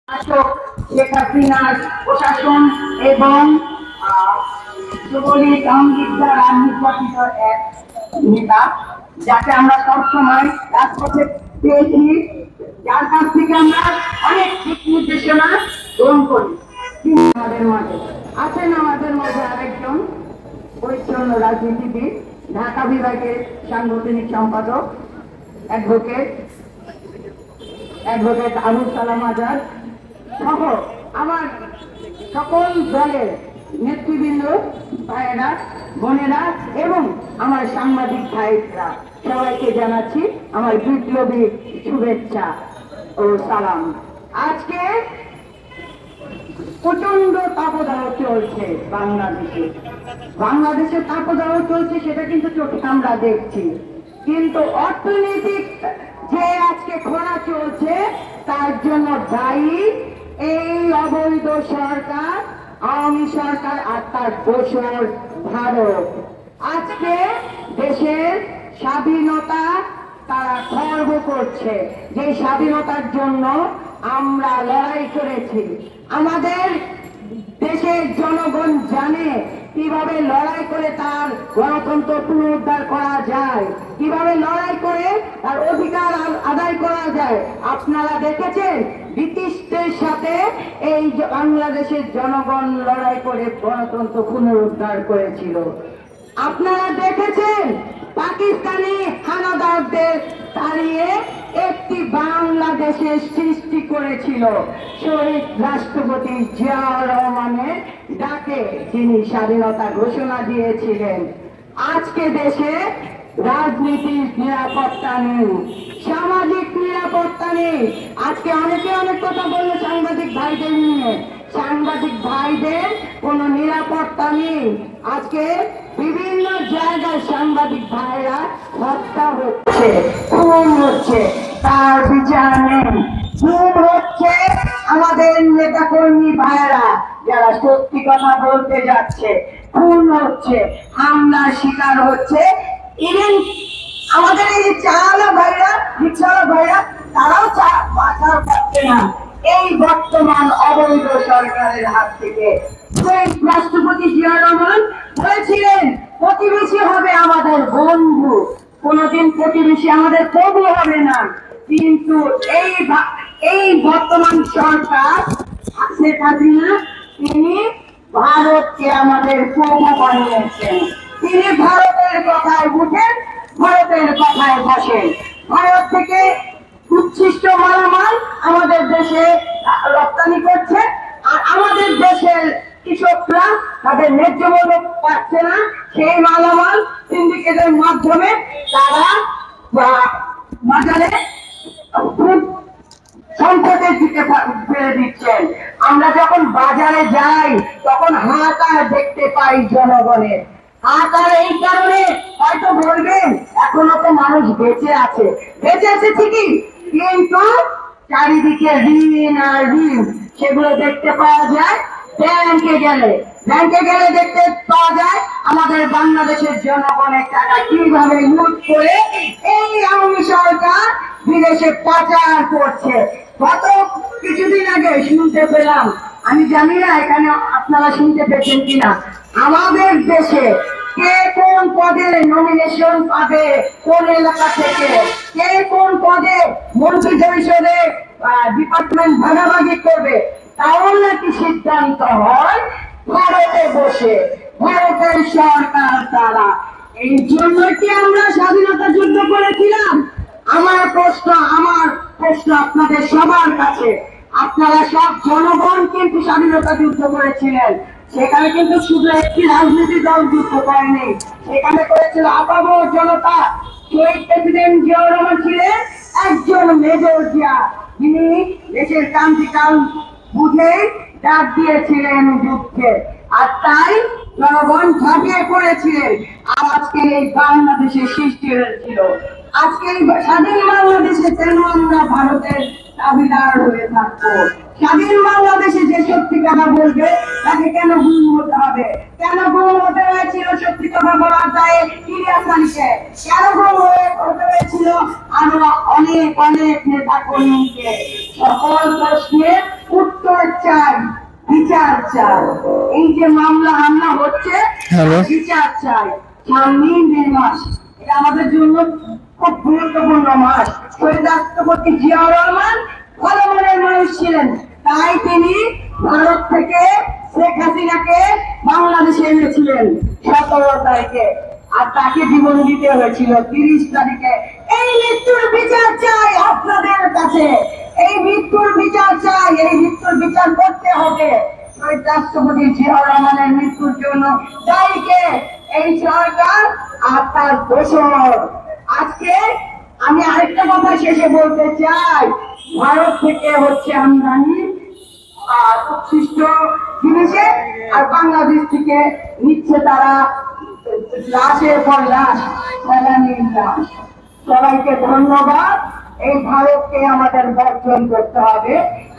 শাসক শেখ হাসিনার প্রশাসন এবং যুবলীগ আওয়ামী লীগ দ্বারা নির্বাচিত এক নেতা, যাকে আমরা সবসময় রাজপথে পেয়েছি, যার কাছ থেকে আমরা অনেক দিক নির্দেশনা গ্রহণ করি। আমাদের মাঝে আছেন আমাদের মাঝে আরেকজন পরিচ্ছন্ন রাজনীতিবিদ, ঢাকা বিভাগের সাংগঠনিক সম্পাদক অ্যাডভোকেট আবুল সালাম আজাদ সহ আমার সকল দলের নেতৃবৃন্দ, ভাইয়েরা, বোনেরা এবং আমার সাংবাদিক ভাইরা, সবাইকে জানাচ্ছি আমার বিপ্লবী শুভেচ্ছা ও সালাম। আজকে প্রচন্ড তাপদাহ চলছে বাংলাদেশে তাপদাহ চলছে, সেটা কিন্তু চোখে আমরা দেখছি। কিন্তু অর্থনৈতিক যে আজকে খরা চলছে, তার জন্য দায়ী এই অবৈধ সরকার, আওয়ামী সরকার আর তার দোসর ভারত। আজকে দেশের স্বাধীনতা তারা খর্ব করছে, যে স্বাধীনতার জন্য আমরা লড়াই করেছি। আমাদের দেশের জনগণ জানে কিভাবে লড়াই করে তার গণতন্ত্র পুনরুদ্ধার করা যায়, কিভাবে লড়াই করে তার অধিকার আদায় করা যায়। আপনারা দেখেছেন ব্রিটিশদের সাথে এই বাংলাদেশের জনগণ লড়াই করে গণতন্ত্র পুনরুদ্ধার করেছিল। আপনারা দেখেছেন পাকিস্তানি হানাদারদের তাড়িয়ে একটি বাংলাদেশের সৃষ্টি করেছিল শহীদ রাষ্ট্রপতি জিয়াউর রহমানের ডাকে, যিনি স্বাধীনতা ঘোষণা দিয়েছিলেন। আজকে দেশে রাজনীতির নিরাপত্তা নেই, সামাজিক নিরাপত্তা নেই। আজকে অনেকে অনেক কথা বললো সাংবাদিক ভাইদের নিয়ে, সাংবাদিক ভাইদের কোনো নিরাপত্তা নেই। আজকে বিভিন্ন জায়গায় সাংবাদিক ভাইরা হত্যা হচ্ছে, খুন হচ্ছে, তার বিচার নেই। খুন হচ্ছে আমাদের নেতা কর্মী ভাইরা, যারা সত্যি কথা বলতে যাচ্ছে, খুন হচ্ছে, হামলার শিকার হচ্ছে। ইভেন আমাদের এই যে চালা ভাইরা, রিক্সাওয়ালা ভাইরা, তারাও বাঁচার পাচ্ছে না এই বর্তমান অবৈধ সরকারের হাত থেকে। রাষ্ট্রপতি জিয়াউর রহমান বলেছিলেন প্রতিবেশী হবে আমাদের বন্ধু, কোনদিন প্রতিবেশী আমাদের প্রভু হবে না। কিন্তু এই বর্তমান সরকার শেখ হাসিনা, তিনি ভারতকে আমাদের প্রভু বানিয়েছেন। তিনি ভারতের কথায় উঠেন, ভারতের কথায় বসেন। ভারত থেকে উচ্ছিষ্ট মালামাল আমাদের দেশে রপ্তানি করছে, আর আমাদের দেশের কৃষকরা তাদের ন্যায্য মূল্য পাচ্ছে না। সেই মালামাল সিন্ডিকেটের মাধ্যমে তারা বাজারে সংকটের দিকে ফেলে দিচ্ছেন। আমরা যখন বাজারে যাই তখন হাহাকার দেখতে পাই জনগণের। হাহাকার এই কারণে হয়তো বলবেন এখনো তো মানুষ বেঁচে আছে ঠিকই, কিন্তু চারিদিকে ঋণ আর ঋণ, সেগুলো দেখতে পাওয়া যায়। ব্যাংকে গেলে দেখতে পাওয়া যায় আমাদের বাংলাদেশের জনগণের টাকা কিভাবে লুট করে এই আওয়ামী সরকার বিদেশে পাচার করছে। গত কিছুদিন আগে শুনতে পেলাম, আমি জানি না এখানে আপনারা শুনতে পেয়েছেন কিনা, আমাদের দেশে কে কোন পদে নমিনেশন পাবে, কোন এলাকা থেকে কে কোন পদে মন্ত্রী পরিষদে ডিপার্টমেন্ট ভাগাভাগি করবে, তাও নাকি সিদ্ধান্ত হয় ভারতে বসে, ভারতের সরকার দ্বারা। এই জন্য কি আমরা স্বাধীনতা যুদ্ধ করেছিলাম? আমার প্রশ্ন আপনাদের সবার কাছে, আপনারা সব জনগণ কিন্তু স্বাধীনতা যুদ্ধ করেছিলেন। সেখানে কিন্তু শুধু একটি রাজনৈতিক দল যুদ্ধ করেনি, সেখানে করেছিল আপামর জনতা। শহীদ প্রেসিডেন্ট জিয়াউর রহমান ছিলেন একজন মেজর জিয়া, যিনি দেশের ক্রান্তিকাল বুঝে ডাক দিয়েছিলেন যুদ্ধে, আর তাই জনগণ ঝাঁপিয়ে পড়েছিলেন। আজকে এই বাংলাদেশের সৃষ্টি হয়েছিল। আজকে এই স্বাধীন বাংলাদেশে কেন আমরা ভারতের দাবিদার হয়ে থাকবো? স্বাধীন বাংলাদেশে যে সত্যি কথা বলবে তাকে কেন গুম হতে হবে? কেন গুম হতে হয়েছিল সত্যি কথা বলার দায়ে ইলিয়াস আলীকে? কেন গুম হতে হয়েছিল আরো অনেক নেতা কর্মীকে? সকল প্রশ্নের চাই, বিচার চাই। এই যে মামলা হামলা হচ্ছে, বিচার চাই। সামনেই মে মাস, এটা আমাদের জন্য খুব গুরুত্বপূর্ণ মাস। শহীদ রাষ্ট্রপতি জিয়াউর রহমান ভালো মনের মানুষ ছিলেন, তাই তিনি ভারত থেকে শেখ হাসিনাকে বাংলাদেশে এনেছিলেন 17 তারিখে, আর তাকে জীবন দিতে হয়েছিল 30 তারিখে। এই মৃত্যুর বিচার চাই আপনাদের কাছে, এই মৃত্যুর বিচার চাই, এই মৃত্যুর বিচার করতে হবে। শহীদ রাষ্ট্রপতি জিয়াউর রহমানের মৃত্যুর জন্য দায়ীকে এই সরকার আর তার দোসর। আজকে আমি আরেকটা কথা শেষে বলতে চাই, ভারত থেকে হচ্ছে আমদানি উৎকৃষ্ট জিনিসে, আর বাংলাদেশ থেকে নিচ্ছে তারা লাশের পর লাশ, জ্বালানির লাশ। সবাইকে ধন্যবাদ। এই ভারতকে আমাদের বর্জন করতে হবে,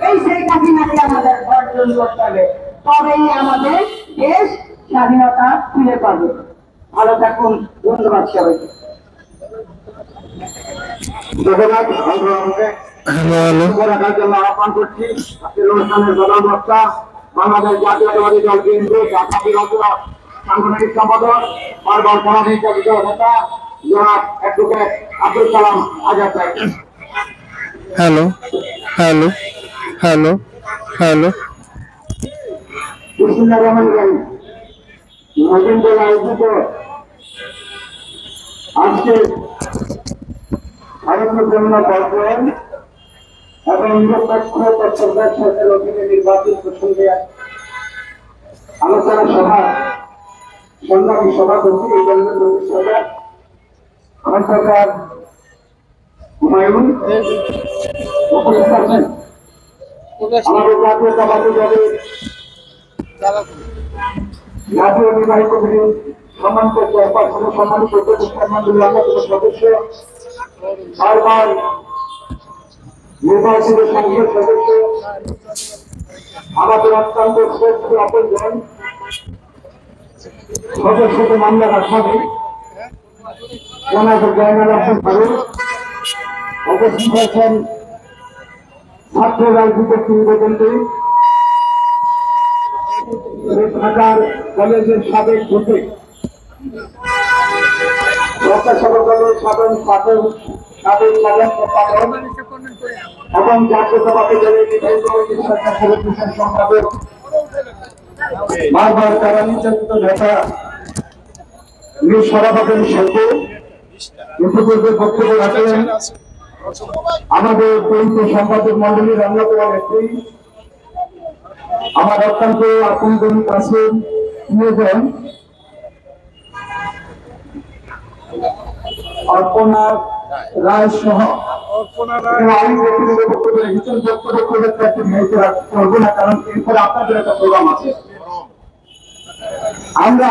এই শেখ হাসিনাকে আমাদের বর্জন করতে হবে, তবেই আমাদের দেশ স্বাধীনতা ফিরে পাবে। ভালো থাকুন, ধন্যবাদ সবাইকে। জগন্নাথ জন্য আহ্বান করছি অনুষ্ঠানের প্রধান বক্তা বাংলাদেশ জাতীয়তাবাদী দল কেন্দ্র সাংগঠনিক সম্পাদক বারবার পরামর্শিত নেতা জনাব অ্যাডভোকেট আব্দুল কালাম আজাদ সাহেব। হ্যালো হ্যালো হ্যালো হ্যালো বিসমিল্লাহির রহমানির রহিম। নতুন দল আয়োজিত আজকে ভারতীয় জনতা পার্টি এবং নিরপেক্ষ তত্ত্বাবধায়ক সরকারের অধীনে নির্বাচন প্রসঙ্গে আলোচনা সভা সংগ্রামী সভাপতি এই দলের প্রতিষ্ঠাতা খন্দকার হুমায়ুন উপস্থিত আছেন। আমাদের জাতীয়তাবাদী দলের জাতীয় নির্বাহী কমিটির সম্মানিত চেয়ারপারসন, সম্মানিত প্রতিষ্ঠান মন্ডলীর অন্যতম সদস্য, বারবার নির্বাচিত সংসদ সদস্য, আমাদের অত্যন্ত শ্রেষ্ঠ আপনজন, সদস্যকে মামলার আসামি জনাব জয়নাল আহমেদ ফারুক, উপস্থিত আছেন ছাত্র রাজনীতির কিংবদন্তি ঢাকার কলেজের সাবেক ভূতে রক্ষাসভা দলের সাবেক সাধারণ সম্পাদক এবং জাতীয়তাবাদী দলের নির্বাহী কমিটির সরকার সম্পাদক, বারবার তারা নির্যাতিত নেতা সভাপতি শিল্পী ইতিপূর্বে বক্তব্য রাখলেন আমাদের দলিত সম্পাদক মন্ডলীর অন্যতম নেত্রী, আমার অত্যন্ত আপনজন কাছে প্রিয়জন অর্পণা রায় সহ আমি বক্তব্য রেখেছেন। বক্তব্য করবো না, কারণ এরপরে আপনাদের একটা প্রোগ্রাম আছে। আমরা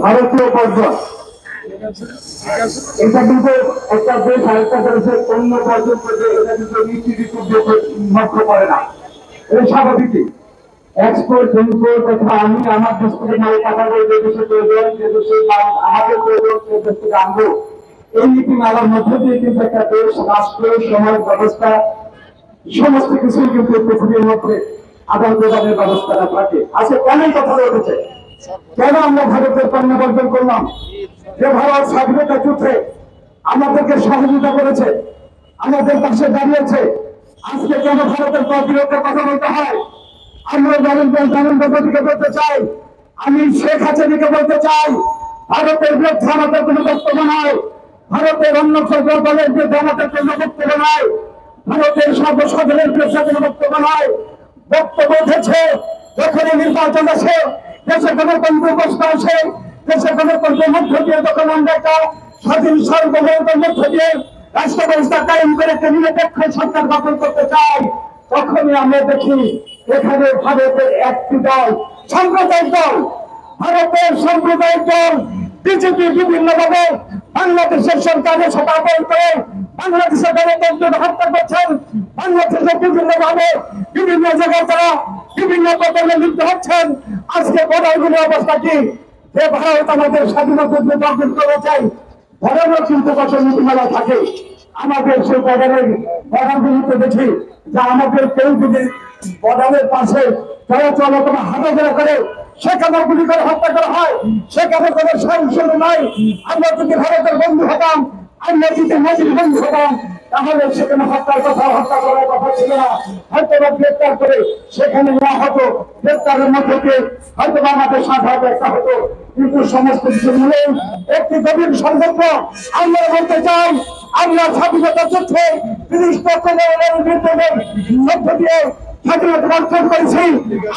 ভারতীয় পর্যটন, এটা কিন্তু একটা দেশ আরেকটা দেশের অন্য পর্যটন, এটা কিন্তু নীতি করে না, এটা স্বাভাবিকই। এক্সপোর্ট ইম্পোর্ট তথা আমি আমার দেশ থেকে মাল পাঠাবো, যে দেশে প্রয়োজন, যে দেশে আমাদের প্রয়োজন, সে দেশ থেকে আনবো, এই নীতিমালার মধ্যে দিয়ে কিন্তু একটা দেশ, রাষ্ট্র, সমাজ ব্যবস্থা সমস্ত কিছুই কিন্তু পৃথিবীর মধ্যে আদান প্রদানের ব্যবস্থাটা থাকে। আজকে কেন কথা উঠেছে, কেন আমরা ভারতের পণ্য বর্জন করলাম? যে ভারত স্বাধীনতা যুদ্ধে আমাদেরকে সহযোগিতা করেছে, আমাদের পাশে দাঁড়িয়েছে, আজকে কেন ভারতের বিরুদ্ধে কথা বলতে হয়? আমরা নরেন্দ্র মোদীকে বলতে চাই, আমি শেখ হাসিনাকে বলতে চাই, ভারতের বিরুদ্ধে আমাদের কোনো বক্তব্য নয়, ভারতের অন্য সকল দলের বিরুদ্ধে আমাদের কোনো বক্তব্য নয়, ভারতের সর্বসাধারণের বিরুদ্ধে কোনো বক্তব্য নয়। বক্তব্য উঠেছে যখনই নির্বাচন আসে, দেশে গণতন্ত্র প্রশ্ন আসে, দেশে গণতন্ত্রের মধ্য দিয়ে যখন আমরা একটা স্বাধীন সার্বভৌমতার মধ্য দিয়ে রাষ্ট্র ব্যবস্থা কায়েম করে একটা নিরপেক্ষ সরকার গঠন করতে চাই, তখনই আমরা দেখি এখানে ভারতের একটি দল, সাম্প্রদায়িক দল, ভারতের সাম্প্রদায়িক দল বিজেপি বিভিন্নভাবে বাংলাদেশের সরকারের সাথে আন্দোলন করে বাংলাদেশের গণতন্ত্র হত্যা করছেন। বাংলাদেশের বিভিন্নভাবে বিভিন্ন জায়গায় তারা বিভিন্ন প্রকল্পে লিপ্ত হচ্ছেন। আজকে বড়গুলোর অবস্থা কি? যে ভারত আমাদের স্বাধীনতা অর্জন করে চাই, ধরনের কিন্তু কত নীতিমালা থাকে, আমাদের সেই বর্ডারগুলিতে দেখি যে আমাদের কেউ যদি বর্ডারের পাশে চলাচল অথবা হাঁটাচলা করে সেখানে গুলি করে হত্যা করা হয়, সেখানে কোনো সহিংসতা নাই। আমরা যদি ভারতের বন্ধু হতাম, আমরা যদি মোদীর বন্ধু হতাম, তাহলে সেখানে হত্যা করার কথা ছিল না। হয়তো গ্রেপ্তার করে সেখানে নেওয়া হতো, গ্রেপ্তারের মধ্যে দিয়ে হয়তো আমাদের সাথে একটা হতো। কিন্তু সমস্ত কিছু মিলে একটি গভীর সংকল্প আমরা বলতে চাই, আমরা স্বাধীনতা যুদ্ধে ব্রিটিশ মধ্য দিয়ে স্বাধীনতা অর্জন করেছি।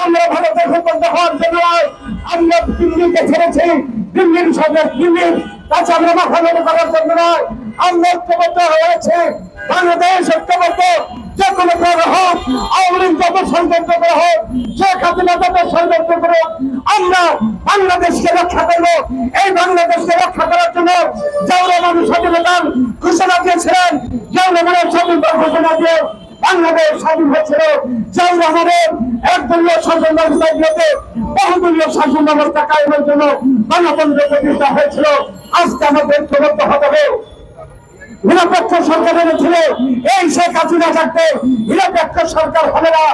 আমরা ভারতের হুকুমত হওয়ার জন্য আমরা দিল্লিকে ছেড়েছি, দিল্লির সাথে দিল্লির কাছে আমরা মাথা নত করার জন্য নয়। আমরা ঐক্যবদ্ধ হয়েছে, বাংলাদেশ ঐক্যবদ্ধ। যে কোনো করা হোক, আওয়ামী লীগ যত ষড়যন্ত্র করা হোক, শেখ হাসিনা যত ষড়যন্ত্র করে, আমরা বাংলাদেশকে রক্ষা করবো। এই বাংলাদেশকে রক্ষা করার জন্য জাউরা মানুষ স্বাধীনতার ঘোষণা দিয়েছিলেন, জাউরা মানুষ স্বাধীনতার ঘোষণা দিয়ে বাংলাদেশ স্বাধীন হয়েছিল। জাউরা আমাদের একদলীয় শাসন ব্যবস্থাগুলোতে বহুদলীয় শাসন ব্যবস্থা কায়েমের জন্য গণতন্ত্র প্রতিষ্ঠা হয়েছিল। আজকে আমাদের ঐক্যবদ্ধ হতে হবে। নিরপেক্ষ সরকার এনেছিল এই শেখ হাসিনা থাকতে নিরপেক্ষ সরকার হবে না।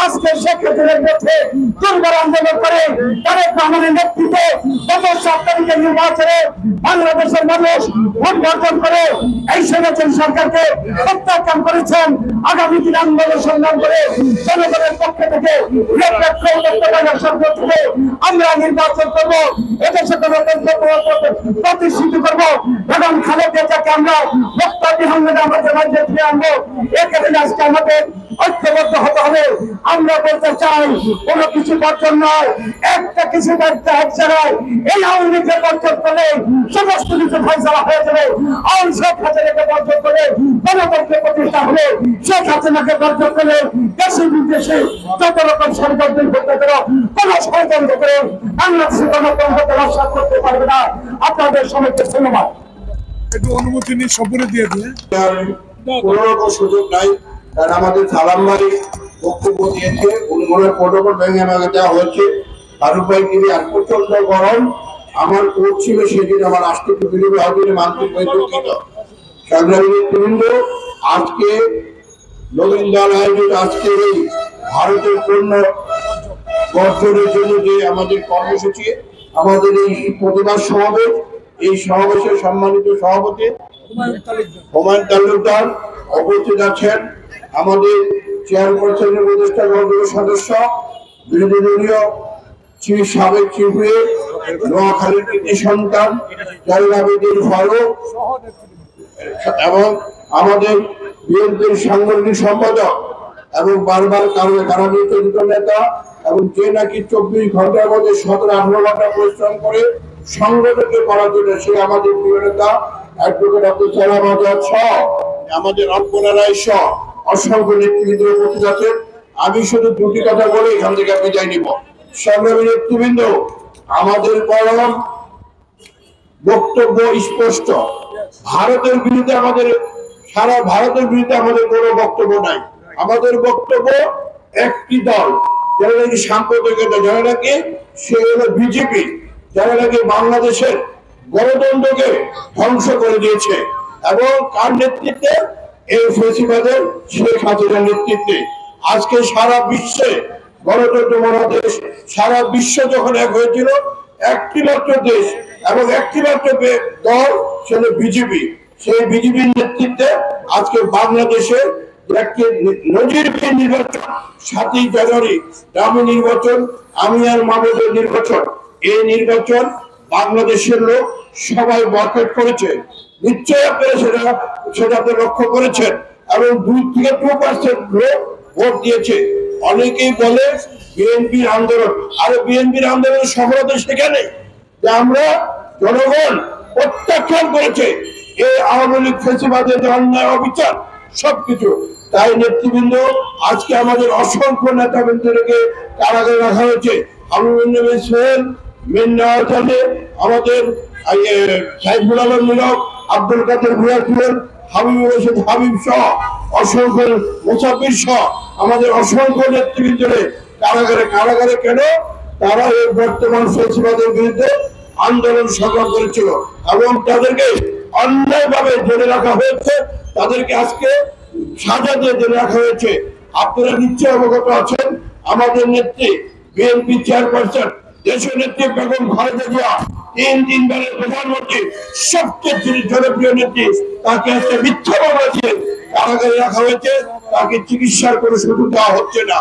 আজকে শেখ হাসিনার বিরুদ্ধে দুর্বার আন্দোলন করে তারেক রহমানের নেতৃত্বে গত 7 তারিখের নির্বাচনে বাংলাদেশের মানুষ ভোট বর্জন করে এই সেনাচন সরকারকে প্রত্যাখ্যান করেছেন। আগামী দিন আন্দোলন সংগ্রাম করে জনগণের পক্ষে থেকে নিরপেক্ষ সরকার থেকে আমরা নির্বাচন করব, এদেশে গণতন্ত্র প্রতিষ্ঠিত করব এবং খালেদা জিয়াকে আমরা আমাদের রাজ্যে ফিরে আনবো। এখানে আজকে আমাদের ঐক্যবদ্ধ হতে হবে। আমরা বলতে চাই কোন কিছু বর্জন নয়, একটা কিছু এক জায়গায় এই আওয়ামী লীগকে বর্জন করলে সমস্ত কিছু ফয়সালা হয়ে যাবে। আওয়ামী শেখ হাসিনাকে বর্জন করে গণতন্ত্রের প্রতিষ্ঠা হবে। শেখ হাসিনাকে বর্জন করলে দেশে বিদেশে যত রকম ষড়যন্ত্র করতে করো, কোন ষড়যন্ত্র করে বাংলাদেশের গণতন্ত্রকে রক্ষা করতে পারবে না। আপনাদের সবাইকে ধন্যবাদ। একটু অনুমতি নিয়ে সবরে দিয়ে দিয়ে কোনো রকম সুযোগ নাই, কারণ আমাদের সালাম ভাই বক্তব্য দিয়েছে, উনি প্রোটোকল ভেঙে আমাকে দেওয়া হয়েছে। ফারুক ভাই তিনি আর প্রচন্ড গরম, আমার কোর্ট ছিল সেদিন, আমার আসতে একটু বিলম্ব হওয়ার মানসিক হয়ে দুঃখিত। সংগ্রামী নেতৃবৃন্দ, আজকে নবীন দল আয়োজিত আজকে এই ভারতের পণ্য বর্জনের জন্য যে আমাদের কর্মসূচি, আমাদের এই প্রতিবাদ সমাবেশ, এই সমাবেশের সম্মানিত সভাপতি হুমায়ুন তালুকদার উপস্থিত আছেন, আমাদের চেয়ারপারসনের উপদেষ্টা মণ্ডলীর সদস্য, বিরোধী দলীয় সাবেক চিফ হুইপ, নোয়াখালীর কৃতি সন্তান জালাল আবেদীন ফারুক এবং আমাদের বিএনপির সাংগঠনিক সম্পাদক এবং বারবার কারাবৃত্ত নেতা এবং যে নাকি 24 ঘন্টার মধ্যে 17-18 ঘন্টা পরিশ্রম করে সংগঠনকে করার জন্য সে আমাদের প্রিয় নেতা অ্যাডভোকেট আব্দুল সালাম আজাদ সহ আমাদের অল্পনা রায় সহ অসংখ্য নেতৃবৃন্দ উপস্থিত আছেন। আমি শুধু দুটি কথা বলে এখান থেকে বিদায় নিব। সংগ্রামী নেতৃবৃন্দ, আমাদের পরম বক্তব্য স্পষ্ট, ভারতের বিরুদ্ধে আমাদের সারা ভারতের বিরুদ্ধে আমাদের কোনো বক্তব্য নাই। আমাদের বক্তব্য একটি দল, যারা নাকি সাম্প্রদায়িকতা, যারা নাকি সে হলো বিজেপি, যারা নাকি বাংলাদেশের গণতন্ত্রকে ধ্বংস করে দিয়েছে এবং কার নেতৃত্বে, এই ফেসিবাদের শেখ হাসিনার নেতৃত্বে। আজকে সারা বিশ্বে গণতন্ত্র মহাদেশ, সারা বিশ্ব যখন এক হয়েছিল, একটি মাত্র দেশ এবং একটি মাত্র দল, সেটা বিজেপি। সেই বিজেপির নেতৃত্বে আজকে বাংলাদেশে একটি নজিরবিহীন নির্বাচন, 7ই জানুয়ারি দামি নির্বাচন, আমি আর মামুদের নির্বাচন, এই নির্বাচন বাংলাদেশের লোক সবাই বয়কট করেছে। নিশ্চয়ই আপনারা সেটাতে লক্ষ্য করেছেন এবং 2 থেকে 2% লোক ভোট দিয়েছে। অনেকেই বলে বিএনপির আন্দোলন, আরে বিএনপির আন্দোলনের সফলতা সেখানে যে আমরা জনগণ প্রত্যাখ্যান করেছে এই আওয়ামী লীগ ফেসিবাদের যে অন্যায় অবিচার সবকিছু। তাই নেতৃবৃন্দ, আজকে আমাদের অসংখ্য নেতাবৃন্দকে কারাগারে রাখা হয়েছে। আমাদের সাইফুল আলম মিলক, আব্দুল কাদের ভুঁইয়া, হাবিবুর রশিদ হাবিব সহ অসংখ্য মুসাফির সহ আমাদের অসংখ্য নেতৃবৃন্দরে কারাগারে কেন? তারা এই বর্তমান ফেসিবাদের বিরুদ্ধে আন্দোলন সংগ্রাম করেছিল এবং তাদেরকে অন্যায়ভাবে জেলে রাখা হয়েছে, তাদেরকে আজকে সাজা দিয়ে জেলে রাখা হয়েছে। আপনারা নিশ্চয় অবগত আছেন, আমাদের নেত্রী বিএনপি চেয়ারপারসন দেশের নেত্রী বেগম খালেদা জিয়া 3 বারের প্রধানমন্ত্রী, সবচেয়ে জনপ্রিয় নেত্রী, তাকে একটা মিথ্যা মামলা দিয়ে কারাগারে রাখা হয়েছে। তাকে চিকিৎসার কোনো সুযোগ দেওয়া হচ্ছে না।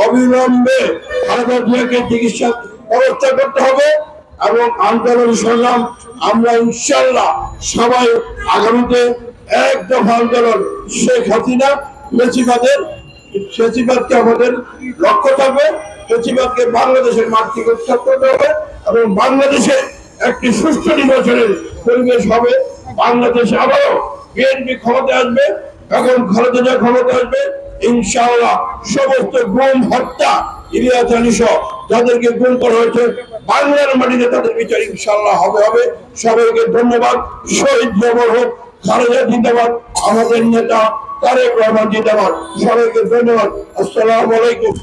অবিলম্বে খালেদা জিয়াকে চিকিৎসার ব্যবস্থা করতে হবে এবং আন্দোলন সংগ্রাম আমরা ইনশাল্লাহ সবাই আগামীতে এক দফা আন্দোলন শেখ হাসিনা ফেসিবাদকে আমাদের লক্ষ্য থাকবে। ফেসিবাদকে বাংলাদেশের মাঠ থেকে উৎখাত করতে হবে এবং বাংলাদেশে একটি সুষ্ঠু নির্বাচনের পরিবেশ হবে। বাংলাদেশে আবারও বিএনপি ক্ষমতায় আসবে, এখন খালেদা জিয়া ক্ষমতায় আসবে ইনশাআল্লাহ। সমস্ত গুম হত্যা ইলিয়াস আলী সহ যাদেরকে গুম করা হয়েছে বাংলার মাটিতে তাদের বিচার ইনশাআল্লাহ হবে। সবাইকে ধন্যবাদ। শহীদ জবর হোক, খালেদা জিন্দাবাদ, আমাদের নেতা তারেক রহমান জিন্দাবাদ। সবাইকে ধন্যবাদ। আসসালামু আলাইকুম।